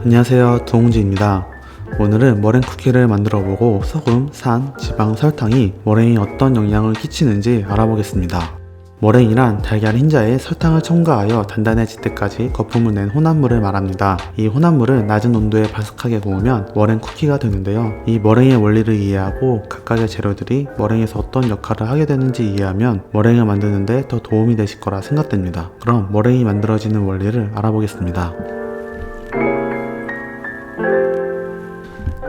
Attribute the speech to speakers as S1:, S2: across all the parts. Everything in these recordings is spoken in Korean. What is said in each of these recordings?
S1: 안녕하세요, 두홍지입니다. 오늘은 머랭 쿠키를 만들어 보고 소금, 산, 지방, 설탕이 머랭에 어떤 영향을 끼치는지 알아보겠습니다. 머랭이란 달걀 흰자에 설탕을 첨가하여 단단해질 때까지 거품을 낸 혼합물을 말합니다. 이 혼합물을 낮은 온도에 바삭하게 구우면 머랭 쿠키가 되는데요. 이 머랭의 원리를 이해하고 각각의 재료들이 머랭에서 어떤 역할을 하게 되는지 이해하면 머랭을 만드는 데 더 도움이 되실 거라 생각됩니다. 그럼 머랭이 만들어지는 원리를 알아보겠습니다.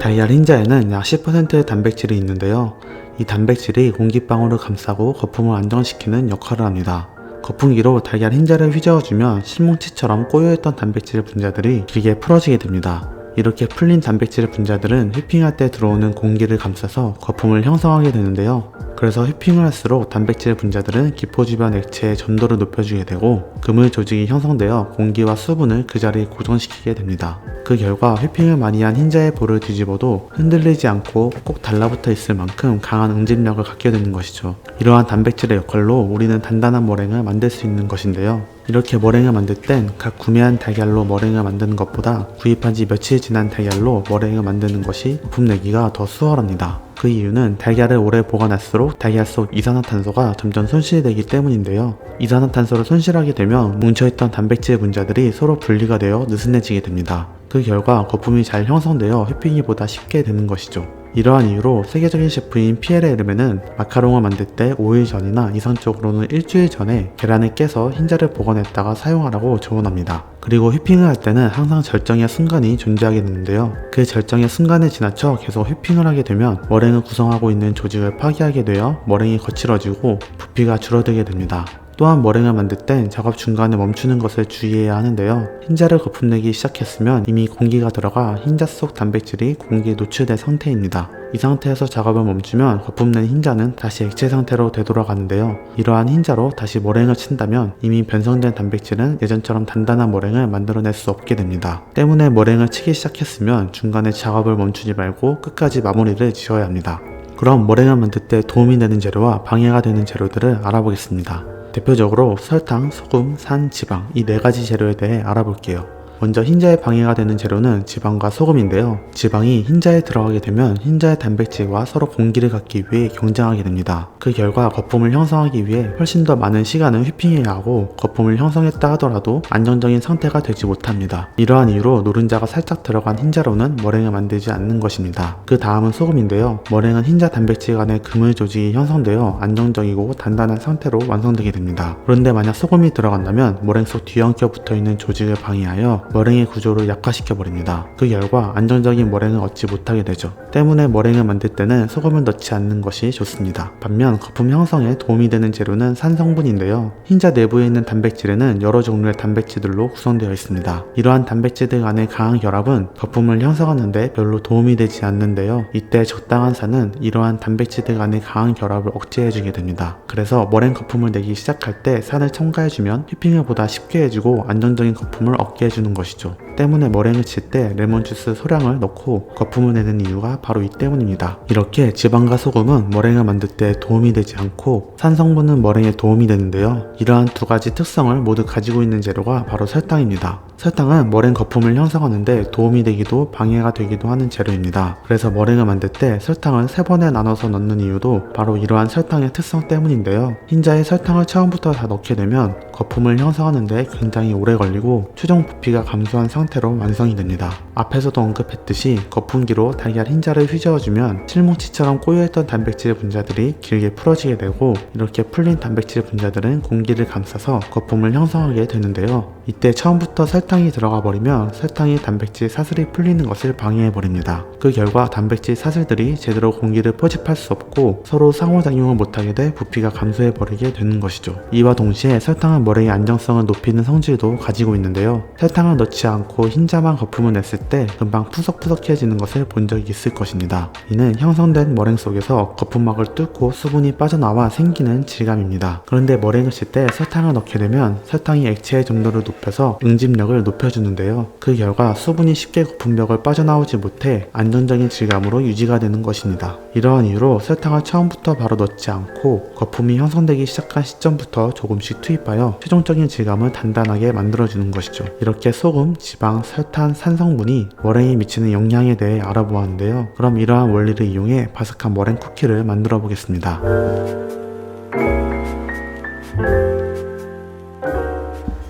S1: 달걀 흰자에는 약 10%의 단백질이 있는데요. 이 단백질이 공기방울을 감싸고 거품을 안정시키는 역할을 합니다. 거품기로 달걀 흰자를 휘저어주면 실뭉치처럼 꼬여있던 단백질 분자들이 길게 풀어지게 됩니다. 이렇게 풀린 단백질 분자들은 휘핑할 때 들어오는 공기를 감싸서 거품을 형성하게 되는데요. 그래서 휘핑을 할수록 단백질 분자들은 기포 주변 액체의 점도를 높여주게 되고 그물 조직이 형성되어 공기와 수분을 그 자리에 고정시키게 됩니다. 그 결과 휘핑을 많이 한 흰자의 볼을 뒤집어도 흔들리지 않고 꼭 달라붙어 있을 만큼 강한 응집력을 갖게 되는 것이죠. 이러한 단백질의 역할로 우리는 단단한 머랭을 만들 수 있는 것인데요. 이렇게 머랭을 만들 땐 각 구매한 달걀로 머랭을 만드는 것보다 구입한 지 며칠 지난 달걀로 머랭을 만드는 것이 부품 내기가 더 수월합니다. 그 이유는 달걀을 오래 보관할수록 달걀 속 이산화탄소가 점점 손실되기 때문인데요. 이산화탄소를 손실하게 되면 뭉쳐있던 단백질 분자들이 서로 분리가 되어 느슨해지게 됩니다. 그 결과 거품이 잘 형성되어 휘핑이보다 쉽게 되는 것이죠. 이러한 이유로 세계적인 셰프인 피에르 에르메는 마카롱을 만들 때 5일 전이나 이상적으로는 일주일 전에 계란을 깨서 흰자를 보관했다가 사용하라고 조언합니다. 그리고 휘핑을 할 때는 항상 절정의 순간이 존재하게 되는데요. 그 절정의 순간을 지나쳐 계속 휘핑을 하게 되면 머랭을 구성하고 있는 조직을 파괴하게 되어 머랭이 거칠어지고 부피가 줄어들게 됩니다. 또한 머랭을 만들 땐 작업 중간에 멈추는 것을 주의해야 하는데요. 흰자를 거품내기 시작했으면 이미 공기가 들어가 흰자 속 단백질이 공기에 노출된 상태입니다. 이 상태에서 작업을 멈추면 거품낸 흰자는 다시 액체 상태로 되돌아가는데요. 이러한 흰자로 다시 머랭을 친다면 이미 변성된 단백질은 예전처럼 단단한 머랭을 만들어낼 수 없게 됩니다. 때문에 머랭을 치기 시작했으면 중간에 작업을 멈추지 말고 끝까지 마무리를 지어야 합니다. 그럼 머랭을 만들 때 도움이 되는 재료와 방해가 되는 재료들을 알아보겠습니다. 대표적으로 설탕, 소금, 산, 지방 이 4가지 재료에 대해 알아볼게요. 먼저 흰자에 방해가 되는 재료는 지방과 소금인데요. 지방이 흰자에 들어가게 되면 흰자의 단백질과 서로 공기를 갖기 위해 경쟁하게 됩니다. 그 결과 거품을 형성하기 위해 훨씬 더 많은 시간을 휘핑해야 하고 거품을 형성했다 하더라도 안정적인 상태가 되지 못합니다. 이러한 이유로 노른자가 살짝 들어간 흰자로는 머랭을 만들지 않는 것입니다. 그 다음은 소금인데요. 머랭은 흰자 단백질 간의 그물 조직이 형성되어 안정적이고 단단한 상태로 완성되게 됩니다. 그런데 만약 소금이 들어간다면 머랭 속 뒤엉켜 붙어있는 조직을 방해하여 머랭의 구조를 약화시켜버립니다. 그 결과 안정적인 머랭을 얻지 못하게 되죠. 때문에 머랭을 만들 때는 소금을 넣지 않는 것이 좋습니다. 반면 거품 형성에 도움이 되는 재료는 산 성분인데요. 흰자 내부에 있는 단백질에는 여러 종류의 단백질들로 구성되어 있습니다. 이러한 단백질들 간의 강한 결합은 거품을 형성하는 데 별로 도움이 되지 않는데요. 이때 적당한 산은 이러한 단백질들 간의 강한 결합을 억제해주게 됩니다. 그래서 머랭 거품을 내기 시작할 때 산을 첨가해주면 휘핑을 보다 쉽게 해주고 안정적인 거품을 얻게 해주는 것이죠. 때문에 머랭을 칠 때 레몬주스 소량을 넣고 거품을 내는 이유가 바로 이 때문입니다. 이렇게 지방과 소금은 머랭을 만들 때 도움이 되지 않고 산 성분은 머랭에 도움이 되는데요. 이러한 2가지 특성을 모두 가지고 있는 재료가 바로 설탕입니다. 설탕은 머랭 거품을 형성하는데 도움이 되기도 방해가 되기도 하는 재료입니다. 그래서 머랭을 만들 때 설탕을 3번에 나눠서 넣는 이유도 바로 이러한 설탕의 특성 때문인데요. 흰자에 설탕을 처음부터 다 넣게 되면 거품을 형성하는데 굉장히 오래 걸리고 최종 부피가 감소한 상태로 완성이 됩니다. 앞에서도 언급했듯이 거품기로 달걀 흰자를 휘저어주면 실뭉치처럼 꼬여있던 단백질 분자들이 길게 풀어지게 되고 이렇게 풀린 단백질 분자들은 공기를 감싸서 거품을 형성하게 되는데요. 이때 처음부터 설탕이 들어가 버리면 설탕이 단백질 사슬이 풀리는 것을 방해해 버립니다. 그 결과 단백질 사슬들이 제대로 공기를 포집할 수 없고 서로 상호작용을 못하게 돼 부피가 감소해 버리게 되는 것이죠. 이와 동시에 설탕은 머랭의 안정성을 높이는 성질도 가지고 있는데요. 설탕은 설탕을 넣지 않고 흰자만 거품을 냈을 때 금방 푸석푸석해지는 것을 본 적이 있을 것입니다. 이는 형성된 머랭 속에서 거품막을 뚫고 수분이 빠져나와 생기는 질감입니다. 그런데 머랭을 칠 때 설탕을 넣게 되면 설탕이 액체의 점도를 높여서 응집력을 높여주는데요. 그 결과 수분이 쉽게 거품벽을 빠져나오지 못해 안정적인 질감으로 유지가 되는 것입니다. 이러한 이유로 설탕을 처음부터 바로 넣지 않고 거품이 형성되기 시작한 시점부터 조금씩 투입하여 최종적인 질감을 단단하게 만들어주는 것이죠. 이렇게 소금, 지방, 설탕, 산성분이 머랭에 미치는 영향에 대해 알아보았는데요. 그럼 이러한 원리를 이용해 바삭한 머랭 쿠키를 만들어 보겠습니다.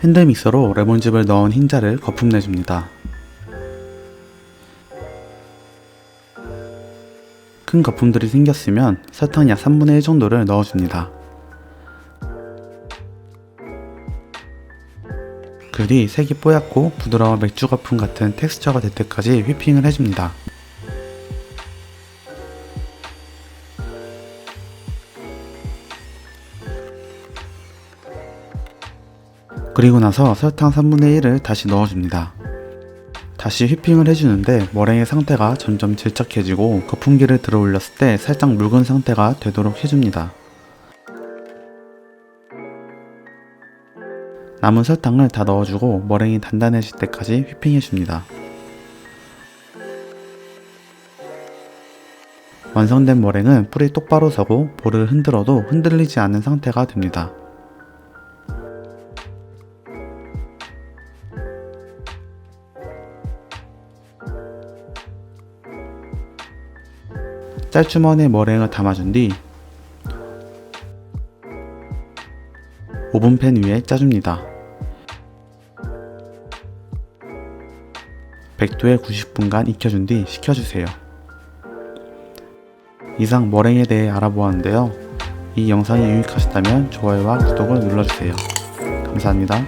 S1: 핸드믹서로 레몬즙을 넣은 흰자를 거품 내줍니다. 큰 거품들이 생겼으면 설탕 약 3분의 1 정도를 넣어줍니다. 그 뒤 색이 뽀얗고 부드러운 맥주 거품 같은 텍스처가 될 때까지 휘핑을 해줍니다. 그리고 나서 설탕 3분의 1을 다시 넣어줍니다. 다시 휘핑을 해주는데 머랭의 상태가 점점 질척해지고 거품기를 들어 올렸을 때 살짝 묽은 상태가 되도록 해줍니다. 남은 설탕을 다 넣어주고 머랭이 단단해질 때까지 휘핑해줍니다. 완성된 머랭은 뿔이 똑바로 서고 볼을 흔들어도 흔들리지 않는 상태가 됩니다. 짤주머니에 머랭을 담아준 뒤 오븐팬 위에 짜줍니다. 100도에 90분간 익혀준 뒤 식혀주세요. 이상 머랭에 대해 알아보았는데요. 이 영상이 유익하셨다면 좋아요와 구독을 눌러주세요. 감사합니다.